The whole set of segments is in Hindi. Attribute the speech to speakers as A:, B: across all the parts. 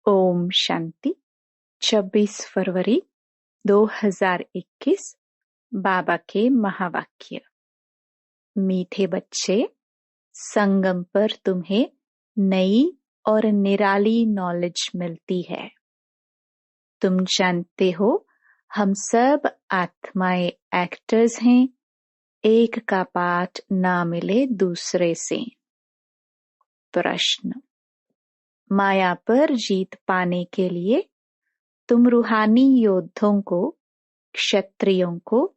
A: ओम शांति। 26 फरवरी 2021 बाबा के महावाक्य। मीठे बच्चे, संगम पर तुम्हें नई और निराली नॉलेज मिलती है। तुम जानते हो हम सब आत्माएं एक्टर्स हैं, एक का पाठ ना मिले दूसरे से। प्रश्न, माया पर जीत पाने के लिए तुम रूहानी योद्धों को, क्षत्रियों को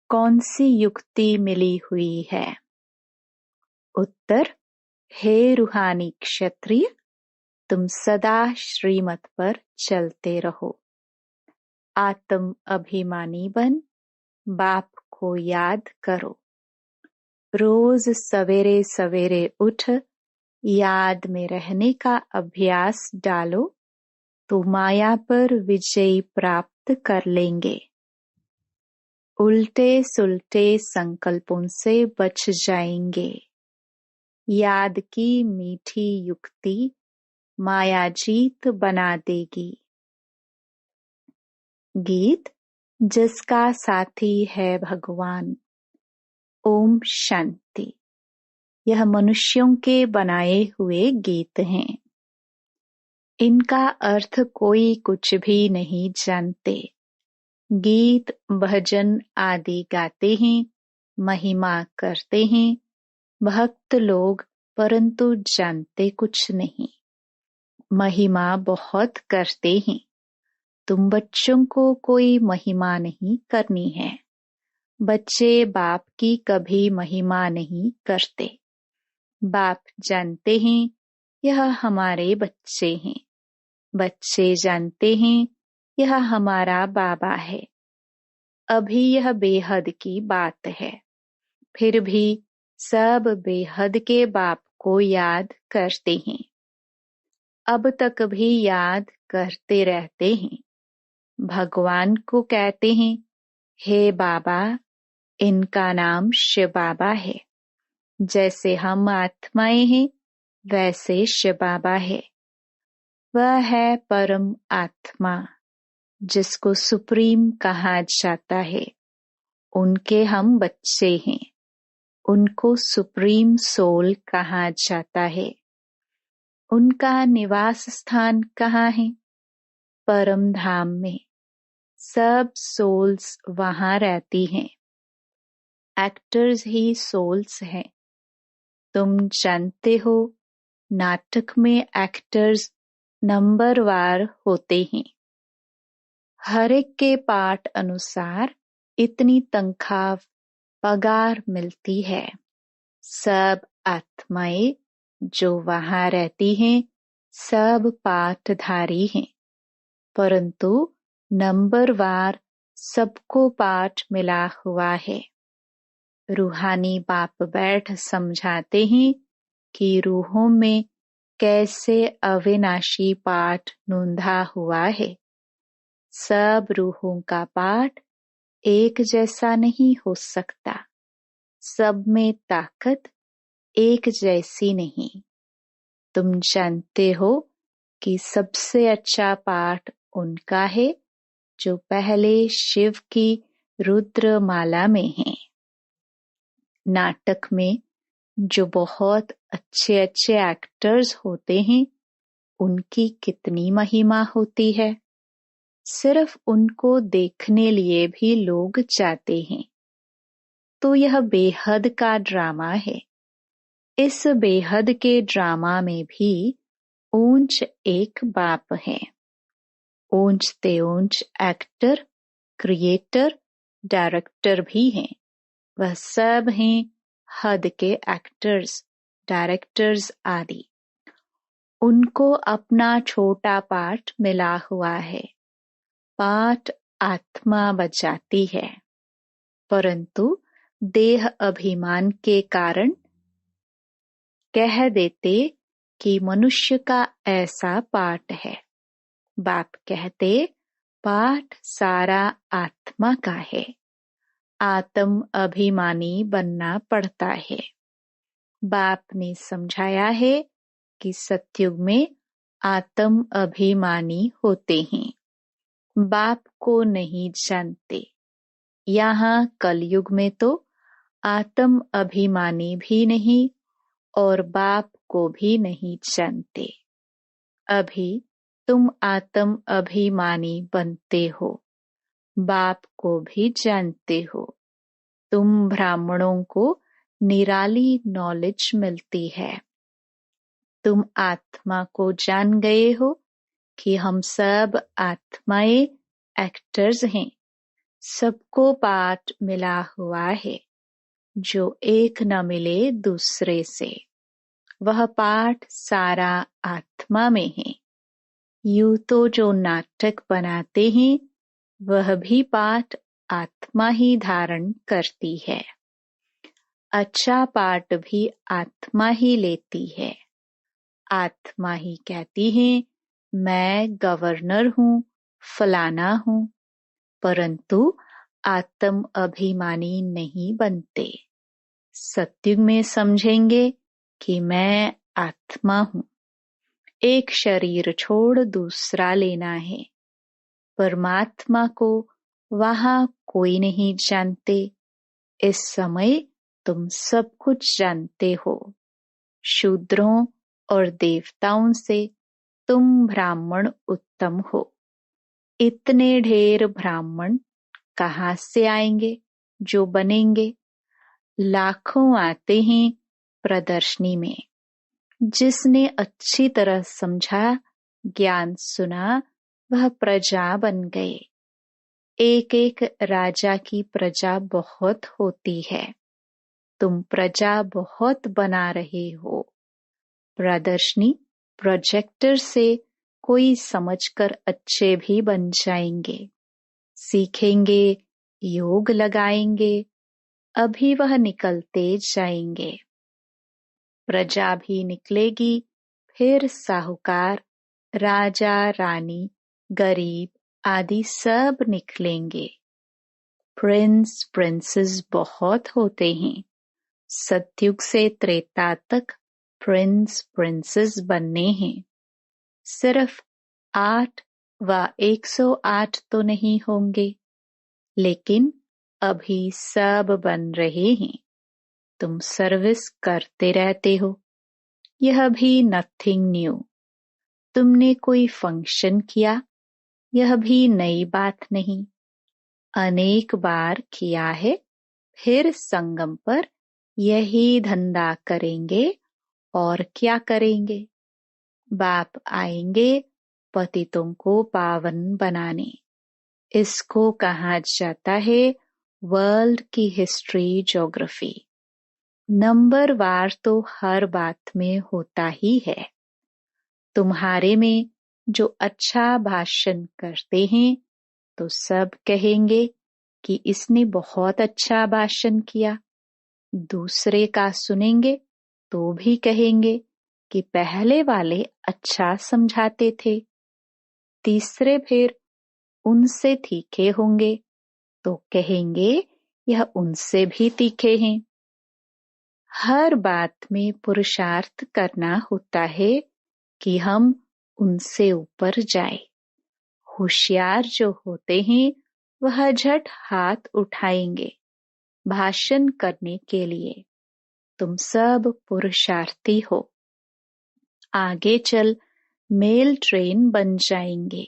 A: कौन सी युक्ति मिली हुई है? उत्तर, हे रूहानी क्षत्रिय, तुम सदा श्रीमत पर चलते रहो। आत्म अभिमानी बन बाप को याद करो। रोज सवेरे सवेरे उठ याद में रहने का अभ्यास डालो तो माया पर विजय प्राप्त कर लेंगे। उल्टे सुलटे संकल्पों से बच जाएंगे। याद की मीठी युक्ति माया जीत बना देगी। गीत, जिसका साथी है भगवान। ओम शांति। यह मनुष्यों के बनाए हुए गीत हैं। इनका अर्थ कोई कुछ भी नहीं जानते। गीत भजन आदि गाते हैं, महिमा करते हैं भक्त लोग, परंतु जानते कुछ नहीं। महिमा बहुत करते हैं। तुम बच्चों को कोई महिमा नहीं करनी है। बच्चे बाप की कभी महिमा नहीं करते। बाप जानते हैं यह हमारे बच्चे हैं। बच्चे जानते हैं यह हमारा बाबा है। अभी यह बेहद की बात है, फिर भी सब बेहद के बाप को याद करते हैं। अब तक भी याद करते रहते हैं। भगवान को कहते हैं, हे बाबा, इनका नाम शिव बाबा है। जैसे हम आत्माएं हैं वैसे शिव बाबा है। वह है परम आत्मा, जिसको सुप्रीम कहा जाता है। उनके हम बच्चे हैं। उनको सुप्रीम सोल कहा जाता है। उनका निवास स्थान कहाँ है? परम धाम में। सब सोल्स वहां रहती हैं। एक्टर्स ही सोल्स हैं। तुम जानते हो नाटक में एक्टर्स नंबरवार होते हैं। हर एक के पाठ अनुसार इतनी तनख्वाह पगार मिलती है। सब आत्माएं जो वहां रहती हैं सब पाठधारी हैं, परंतु नंबरवार सबको पाठ मिला हुआ है। रूहानी बाप बैठ समझाते हैं कि रूहों में कैसे अविनाशी पाठ नूंधा हुआ है। सब रूहों का पाठ एक जैसा नहीं हो सकता। सब में ताकत एक जैसी नहीं। तुम जानते हो कि सबसे अच्छा पाठ उनका है जो पहले शिव की रुद्र माला में है। नाटक में जो बहुत अच्छे अच्छे एक्टर्स होते हैं उनकी कितनी महिमा होती है। सिर्फ उनको देखने लिए भी लोग जाते हैं। तो यह बेहद का ड्रामा है। इस बेहद के ड्रामा में भी ऊंच एक बाप है। ऊंचते ऊंच एक्टर, क्रिएटर, डायरेक्टर भी हैं। वह सब हैं हद के एक्टर्स, डायरेक्टर्स आदि। उनको अपना छोटा पार्ट मिला हुआ है। पाठ आत्मा बचाती है, परंतु देह अभिमान के कारण कह देते कि मनुष्य का ऐसा पाठ है। बाप कहते पाठ सारा आत्मा का है। आत्म अभिमानी बनना पड़ता है। बाप ने समझाया है कि सतयुग में आत्म अभिमानी होते हैं, बाप को नहीं जानते। यहाँ कलयुग में तो आत्म अभिमानी भी नहीं और बाप को भी नहीं जानते। अभी तुम आत्म अभिमानी बनते हो, बाप को भी जानते हो। तुम ब्राह्मणों को निराली नॉलेज मिलती है। तुम आत्मा को जान गए हो कि हम सब आत्माएं एक्टर्स हैं। सबको पार्ट मिला हुआ है, जो एक न मिले दूसरे से। वह पार्ट सारा आत्मा में है। यूं तो जो नाटक बनाते हैं वह भी पार्ट आत्मा ही धारण करती है। अच्छा पार्ट भी आत्मा ही लेती है। आत्मा ही कहती है मैं गवर्नर हूँ, फलाना हूँ, परंतु आत्म अभिमानी नहीं बनते। सत्युग में समझेंगे कि मैं आत्मा हूँ। एक शरीर छोड़ दूसरा लेना है। परमात्मा को वहाँ कोई नहीं जानते। इस समय तुम सब कुछ जानते हो। शूद्रों और देवताओं से तुम ब्राह्मण उत्तम हो। इतने ढेर ब्राह्मण कहाँ से आएंगे जो बनेंगे? लाखों आते हैं प्रदर्शनी में। जिसने अच्छी तरह समझा, ज्ञान सुना, वह प्रजा बन गए। एक एक राजा की प्रजा बहुत होती है। तुम प्रजा बहुत बना रहे हो। प्रदर्शनी प्रोजेक्टर से कोई समझकर अच्छे भी बन जाएंगे। सीखेंगे, योग लगाएंगे, अभी वह निकलते जाएंगे। प्रजा भी निकलेगी, फिर साहूकार, राजा, रानी, गरीब आदि सब निकलेंगे। प्रिंस, प्रिंसेस बहुत होते हैं। सतयुग से त्रेता तक प्रिंस, प्रिंसेस बनने हैं। सिर्फ 8 व 108 तो नहीं होंगे, लेकिन अभी सब बन रहे हैं। तुम सर्विस करते रहते हो। यह भी नथिंग न्यू। तुमने कोई फंक्शन किया, यह भी नई बात नहीं। अनेक बार किया है, फिर संगम पर यही धंधा करेंगे और क्या करेंगे? बाप आएंगे पतितों को पावन बनाने। इसको कहा जाता है वर्ल्ड की हिस्ट्री ज्योग्राफी। नंबर वार तो हर बात में होता ही है। तुम्हारे में जो अच्छा भाषण करते हैं तो सब कहेंगे कि इसने बहुत अच्छा भाषण किया। दूसरे का सुनेंगे तो भी कहेंगे कि पहले वाले अच्छा समझाते थे। तीसरे फिर उनसे तीखे होंगे तो कहेंगे यह उनसे भी तीखे हैं। हर बात में पुरुषार्थ करना होता है कि हम उनसे ऊपर जाए। होशियार जो होते हैं वह झट हाथ उठाएंगे भाषण करने के लिए। तुम सब पुरुषार्थी हो। आगे चल मेल ट्रेन बन जाएंगे,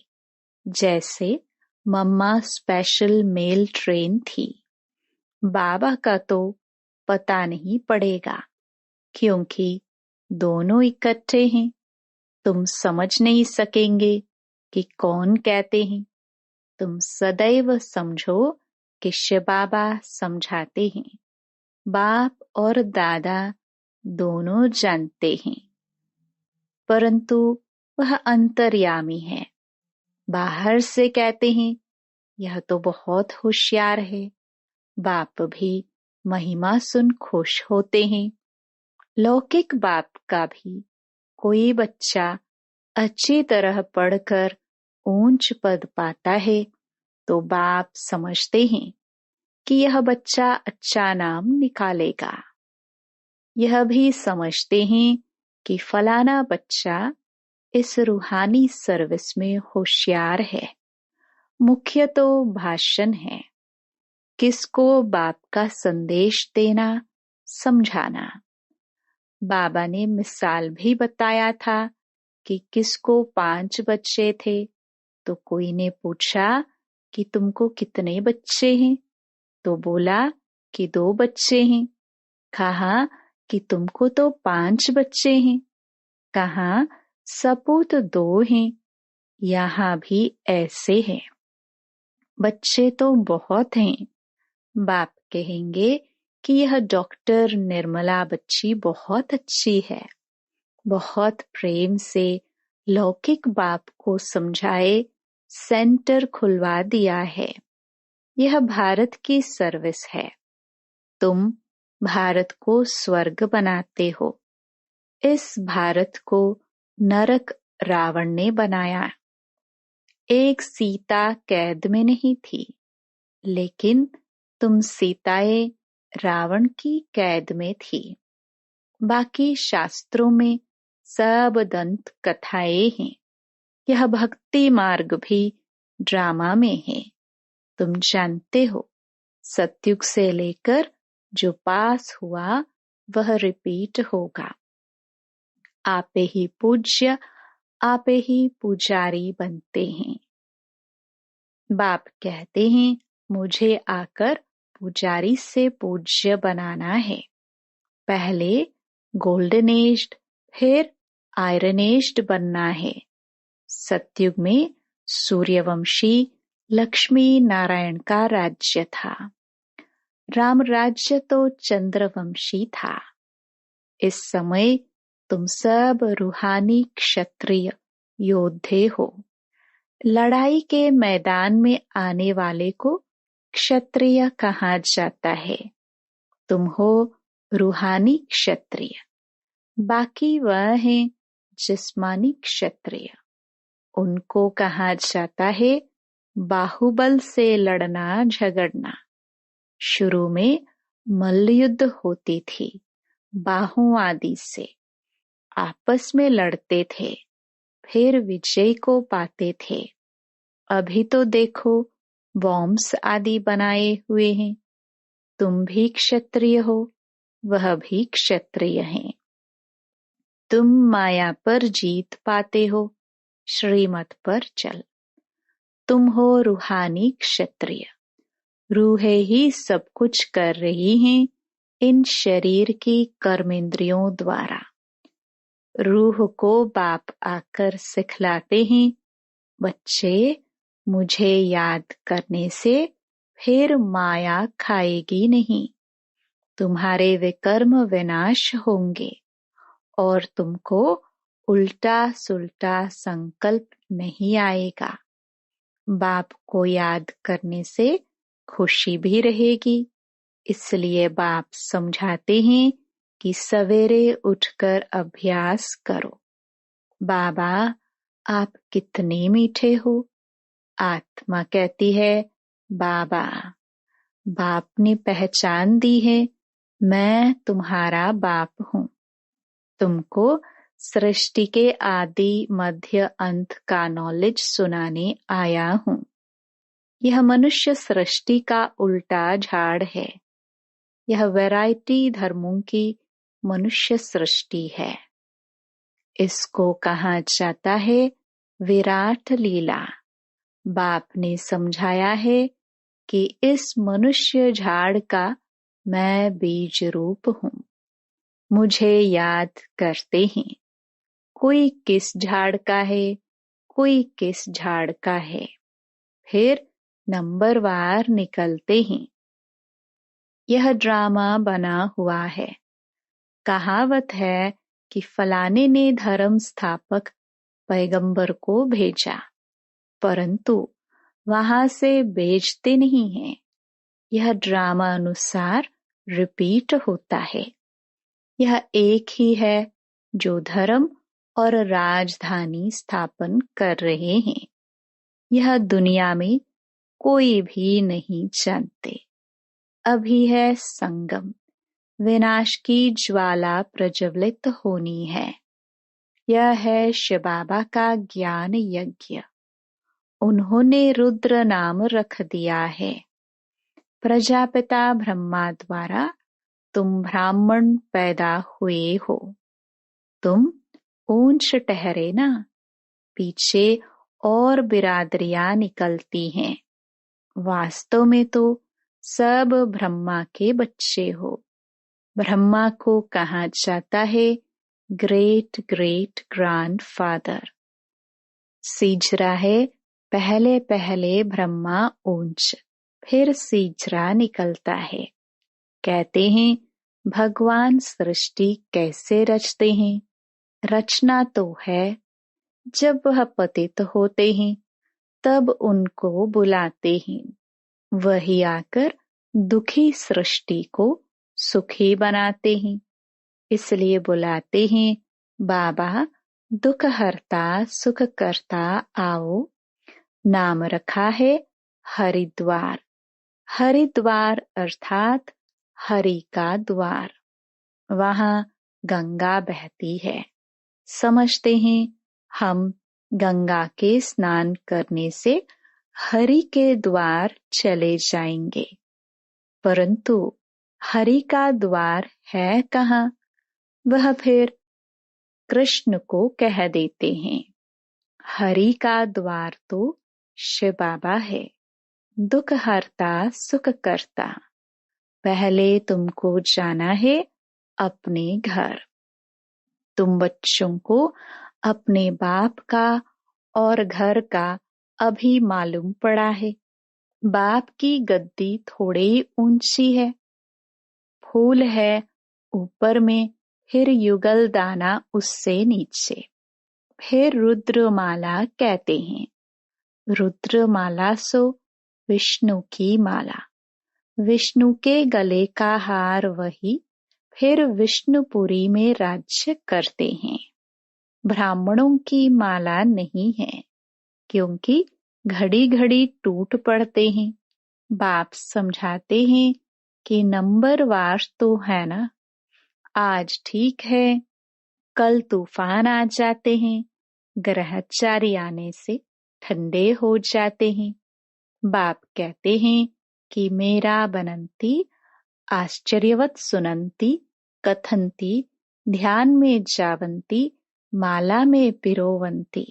A: जैसे मम्मा स्पेशल मेल ट्रेन थी। बाबा का तो पता नहीं पड़ेगा, क्योंकि दोनों इकट्ठे हैं। तुम समझ नहीं सकेंगे कि कौन कहते हैं। तुम सदैव समझो कि शिव बाबा समझाते हैं। बाप और दादा दोनों जानते हैं, परंतु वह अंतर्यामी है। बाहर से कहते हैं यह तो बहुत होशियार है। बाप भी महिमा सुन खुश होते हैं। लौकिक बाप का भी कोई बच्चा अच्छी तरह पढ़कर ऊंच पद पाता है तो बाप समझते हैं कि यह बच्चा अच्छा नाम निकालेगा। यह भी समझते हैं कि फलाना बच्चा इस रूहानी सर्विस में होशियार है। मुख्य तो भाषण है, किसको बाप का संदेश देना, समझाना। बाबा ने मिसाल भी बताया था कि किसको 5 बच्चे थे, तो कोई ने पूछा कि तुमको कितने बच्चे हैं, तो बोला कि 2 बच्चे हैं। कहा कि तुमको तो 5 बच्चे हैं। कहा सपूत 2 हैं। यहाँ भी ऐसे हैं, बच्चे तो बहुत हैं। बाप कहेंगे कि यह डॉक्टर निर्मला बच्ची बहुत अच्छी है। बहुत प्रेम से लौकिक बाप को समझाए सेंटर खुलवा दिया है। यह भारत की सर्विस है। तुम भारत को स्वर्ग बनाते हो। इस भारत को नरक रावण ने बनाया। एक सीता कैद में नहीं थी, लेकिन तुम सीताएं रावण की कैद में थी। बाकी शास्त्रों में सब दंत कथाएं हैं। यह भक्ति मार्ग भी ड्रामा में है। तुम जानते हो, सतयुग से लेकर जो पास हुआ वह रिपीट होगा। आपे ही पूज्य, आपे ही पुजारी बनते हैं। बाप कहते हैं, मुझे आकर पुजारी से पूज्य बनाना है। पहले गोल्डन एज्ड, फिर आयरन एज्ड बनना है। सतयुग में सूर्यवंशी लक्ष्मी नारायण का राज्य था। राम राज्य तो चंद्रवंशी था। इस समय तुम सब रूहानी क्षत्रिय योद्धे हो। लड़ाई के मैदान में आने वाले को क्षत्रिय कहा जाता है। तुम हो रूहानी क्षत्रिय। बाकी वह हैं जिस्मानी क्षत्रिय। उनको कहा जाता है बाहुबल से लड़ना झगड़ना। शुरू में मल्लयुद्ध होती थी, बाहों आदि से आपस में लड़ते थे, फिर विजय को पाते थे। अभी तो देखो बॉम्ब्स आदि बनाए हुए हैं। तुम भी क्षत्रिय हो, वह भी क्षत्रिय हैं। तुम माया पर जीत पाते हो, श्रीमत पर चल। तुम हो रूहानी क्षत्रिय। रूहें ही सब कुछ कर रही हैं इन शरीर की कर्मेंद्रियों द्वारा। रूह को बाप आकर सिखलाते हैं, बच्चे मुझे याद करने से फिर माया खाएगी नहीं। तुम्हारे विकर्म विनाश होंगे और तुमको उल्टा सुल्टा संकल्प नहीं आएगा। बाप को याद करने से खुशी भी रहेगी। इसलिए बाप समझाते हैं कि सवेरे उठकर अभ्यास करो। बाबा आप कितने मीठे हो। आत्मा कहती है, बाबा बाप ने पहचान दी है, मैं तुम्हारा बाप हूँ। तुमको सृष्टि के आदि मध्य अंत का नॉलेज सुनाने आया हूँ। यह मनुष्य सृष्टि का उल्टा झाड़ है। यह वैरायटी धर्मों की मनुष्य सृष्टि है। इसको कहा जाता है विराट लीला। बाप ने समझाया है कि इस मनुष्य झाड़ का मैं बीज रूप हूँ। मुझे याद करते हैं। कोई किस झाड़ का है, कोई किस झाड़ का है, फिर नंबरवार निकलते हैं। यह ड्रामा बना हुआ है। कहावत है कि फलाने ने धर्म स्थापक पैगंबर को भेजा, परंतु वहां से भेजते नहीं हैं। यह ड्रामा अनुसार रिपीट होता है। यह एक ही है जो धर्म और राजधानी स्थापन कर रहे हैं। यह दुनिया में कोई भी नहीं जानते। अभी है संगम, विनाश की ज्वाला प्रज्वलित होनी है। यह है शिव बाबा का ज्ञान यज्ञ। उन्होंने रुद्र नाम रख दिया है। प्रजापिता ब्रह्मा द्वारा तुम ब्राह्मण पैदा हुए हो। तुम ऊंच ठहरे ना, पीछे और बिरादरियां निकलती हैं। वास्तव में तो सब ब्रह्मा के बच्चे हो। ब्रह्मा को कहा जाता है ग्रेट ग्रेट ग्रैंडफादर। सीजरा है पहले पहले ब्रह्मा ऊंच, फिर सीजरा निकलता है। कहते हैं भगवान सृष्टि कैसे रचते हैं? रचना तो है, जब वह पतित होते हैं तब उनको बुलाते हैं। वही आकर दुखी सृष्टि को सुखी बनाते हैं। इसलिए बुलाते हैं बाबा दुख हरता सुख करता आओ। नाम रखा है हरिद्वार। हरिद्वार अर्थात हरि का द्वार। वहाँ गंगा बहती है। समझते हैं हम गंगा के स्नान करने से हरि के द्वार चले जाएंगे, परंतु हरि का द्वार है कहाँ? वह फिर कृष्ण को कह देते हैं। हरि का द्वार तो शिव बाबा है, दुख हरता सुख करता। पहले तुमको जाना है अपने घर। तुम बच्चों को अपने बाप का और घर का अभी मालूम पड़ा है। बाप की गद्दी थोड़ी ऊंची है, फूल है ऊपर में, फिर युगल दाना उससे नीचे, फिर रुद्रमाला कहते हैं। रुद्रमाला सो विष्णु की माला। विष्णु के गले का हार वही फिर विष्णुपुरी में राज्य करते हैं। ब्राह्मणों की माला नहीं है, क्योंकि घड़ी घड़ी टूट पड़ते हैं। बाप समझाते हैं कि नंबरवार तो है ना, आज ठीक है, कल तूफान आ जाते हैं, ग्रहचारी आने से ठंडे हो जाते हैं। बाप कहते हैं कि मेरा बनंती आश्चर्यवत सुनंती कथंती ध्यान में जावंती माला में पिरोवंती,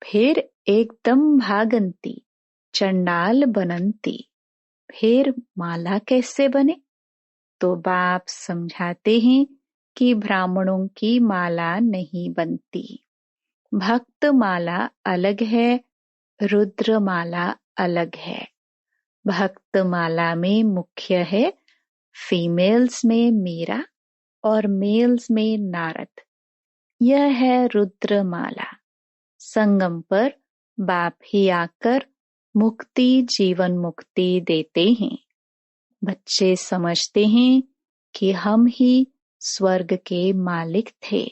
A: फिर एकदम भागंती चंडाल बनंती। फिर माला कैसे बने? तो बाप समझाते हैं कि ब्राह्मणों की माला नहीं बनती। भक्त माला अलग है, रुद्र माला अलग है। भक्त माला में मुख्य है फीमेल्स में मीरा और मेल्स में नारद। यह है रुद्र माला। संगम पर बाप ही आकर मुक्ति जीवन मुक्ति देते हैं। बच्चे समझते हैं कि हम ही स्वर्ग के मालिक थे,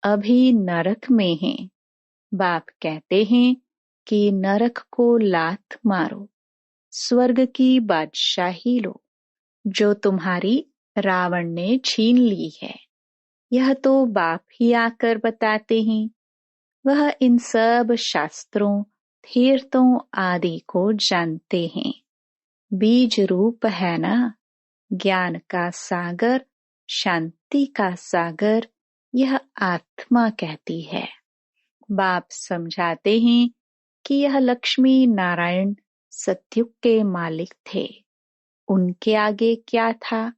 A: अभी नरक में हैं। बाप कहते हैं कि नरक को लात मारो, स्वर्ग की बादशाही लो, जो तुम्हारी रावण ने छीन ली है। यह तो बाप ही आकर बताते हैं। वह इन सब शास्त्रों तीर्थों आदि को जानते हैं। बीज रूप है ना, ज्ञान का सागर, शांति का सागर, यह आत्मा कहती है। बाप समझाते हैं कि यह लक्ष्मी नारायण सतयुग के मालिक थे। उनके आगे क्या था?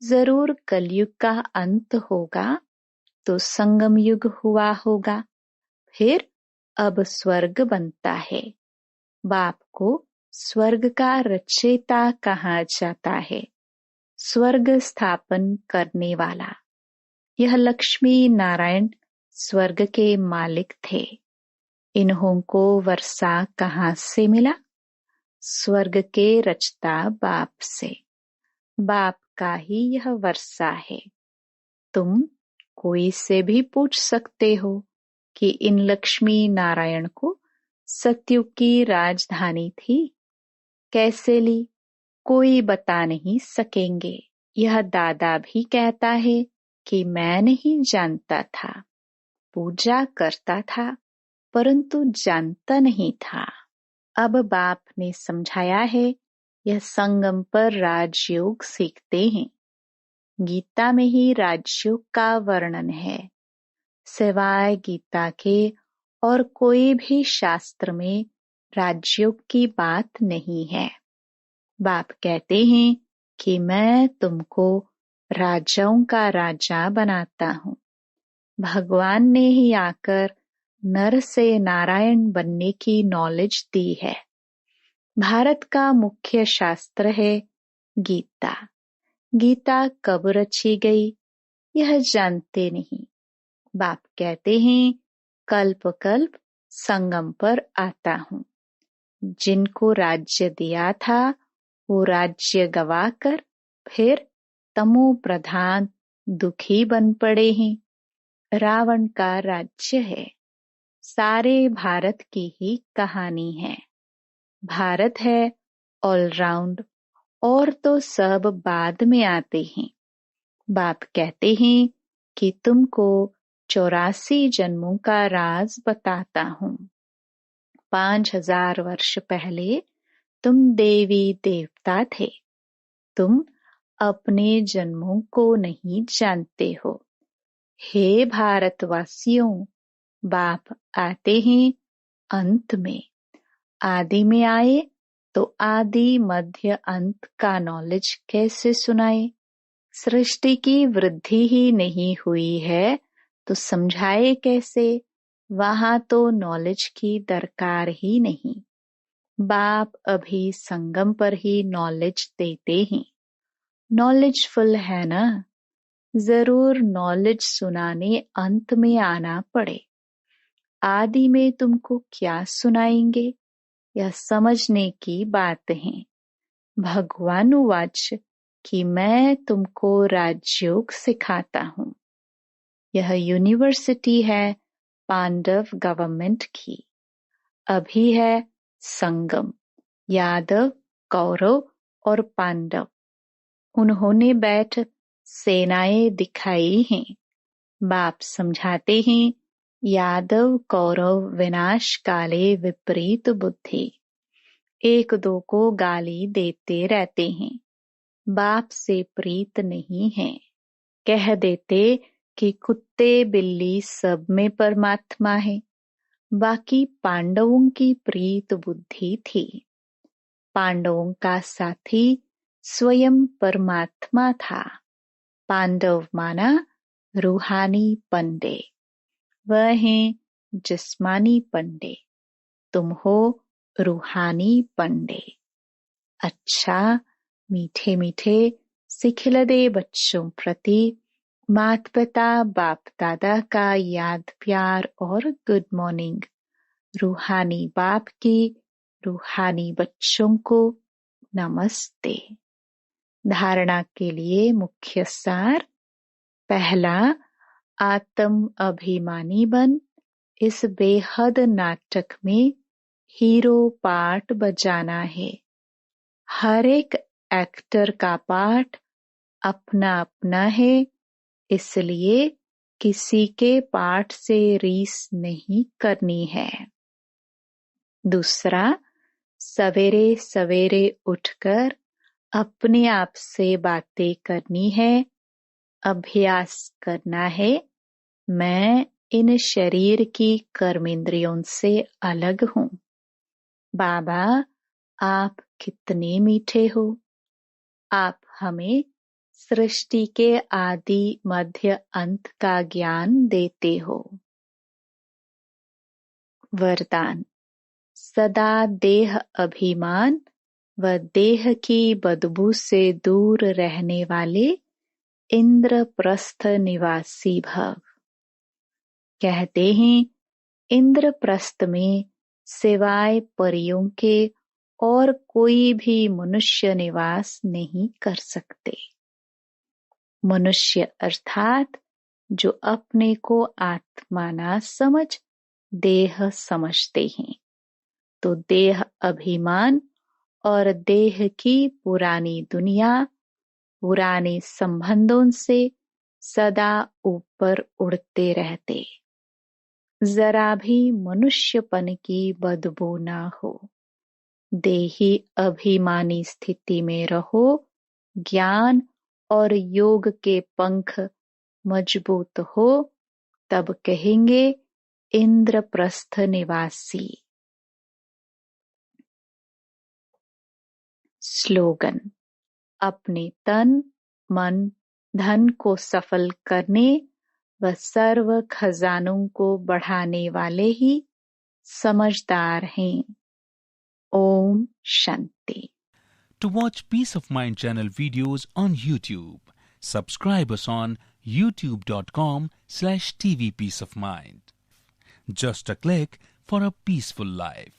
A: जरूर कलयुग का अंत होगा, तो संगम युग हुआ होगा। फिर अब स्वर्ग बनता है। बाप को स्वर्ग का रचयिता कहा जाता है, स्वर्ग स्थापन करने वाला। यह लक्ष्मी नारायण स्वर्ग के मालिक थे। इन्हों को वर्षा कहाँ से मिला? स्वर्ग के रचता बाप से। बाप का ही यह वर्षा है। तुम कोई से भी पूछ सकते हो कि इन लक्ष्मी नारायण को सतयुग की राजधानी थी, कैसे ली? कोई बता नहीं सकेंगे। यह दादा भी कहता है कि मैं नहीं जानता था। पूजा करता था, परंतु जानता नहीं था। अब बाप ने समझाया है, यह संगम पर राजयोग सीखते हैं। गीता में ही राजयोग का वर्णन है। सिवाय गीता के और कोई भी शास्त्र में राजयोग की बात नहीं है। बाप कहते हैं कि मैं तुमको राजाओं का राजा बनाता हूँ। भगवान ने ही आकर नर से नारायण बनने की नॉलेज दी है। भारत का मुख्य शास्त्र है गीता। गीता कब रची गई यह जानते नहीं। बाप कहते हैं कल्प कल्प संगम पर आता हूँ। जिनको राज्य दिया था वो राज्य गवाकर फिर तमो प्रधान दुखी बन पड़े हैं। रावण का राज्य है। सारे भारत की ही कहानी है। भारत है ऑलराउंड और तो सब बाद में आते हैं। बाप कहते हैं कि तुमको 84 जन्मों का राज बताता हूँ। 5000 वर्ष पहले तुम देवी देवता थे। तुम अपने जन्मों को नहीं जानते हो। हे भारतवासियों, बाप आते हैं अंत में। आदि में आए तो आदि मध्य अंत का नॉलेज कैसे सुनाए। सृष्टि की वृद्धि ही नहीं हुई है तो समझाए कैसे। वहां तो नॉलेज की दरकार ही नहीं। बाप अभी संगम पर ही नॉलेज देते हैं। नॉलेजफुल है ना। जरूर नॉलेज सुनाने अंत में आना पड़े। आदि में तुमको क्या सुनाएंगे यह समझने की बात है। भगवान उवाच कि मैं तुमको राजयोग सिखाता हूँ। यह यूनिवर्सिटी है पांडव गवर्नमेंट की। अभी है संगम। यादव, कौरव और पांडव उन्होंने बैठ सेनाएं दिखाई हैं। बाप समझाते हैं यादव कौरव विनाश काले विपरीत बुद्धि। एक दो को गाली देते रहते हैं। बाप से प्रीत नहीं है। कह देते कि कुत्ते बिल्ली सब में परमात्मा है। बाकी पांडवों की प्रीत बुद्धि थी। पांडवों का साथी स्वयं परमात्मा था। पांडव माना रूहानी पंडे। वह हैं जिस्मानी पंडे। तुम हो रूहानी पंडे। अच्छा मीठे मीठे सिखिलदे बच्चों प्रति माता पिता बाप दादा का याद प्यार और गुड मॉर्निंग। रूहानी बाप की रूहानी बच्चों को नमस्ते। धारणा के लिए मुख्य सार। पहला, आत्म अभिमानी बन। इस बेहद नाटक में हीरो पार्ट बजाना है। हर एक एक्टर का पार्ट अपना अपना है, इसलिए किसी के पार्ट से रीस नहीं करनी है। दूसरा, सवेरे सवेरे उठकर अपने आप से बातें करनी है। अभ्यास करना है मैं इन शरीर की कर्मेंद्रियों से अलग हूँ। बाबा आप कितने मीठे हो। आप हमें सृष्टि के आदि मध्य अंत का ज्ञान देते हो। वरदान। सदा देह अभिमान व देह की बदबू से दूर रहने वाले इंद्रप्रस्थ निवासी भव। कहते हैं इंद्रप्रस्थ में सिवाय परियों के और कोई भी मनुष्य निवास नहीं कर सकते। मनुष्य अर्थात जो अपने को आत्मा ना समझ देह समझते हैं, तो देह अभिमान और देह की पुरानी दुनिया पुराने संबंधों से सदा ऊपर उड़ते रहते। जरा भी मनुष्यपन की बदबू ना हो। देही अभिमानी स्थिति में रहो। ज्ञान और योग के पंख मजबूत हो, तब कहेंगे इंद्रप्रस्थ निवासी। स्लोगन: अपने तन, मन, धन को सफल करने व सर्व खजानों को बढ़ाने वाले ही समझदार हैं। Om Shanti.
B: To watch Peace of Mind channel videos on YouTube, subscribe us on youtube.com/tvpeaceofmind. Just a click for a peaceful life.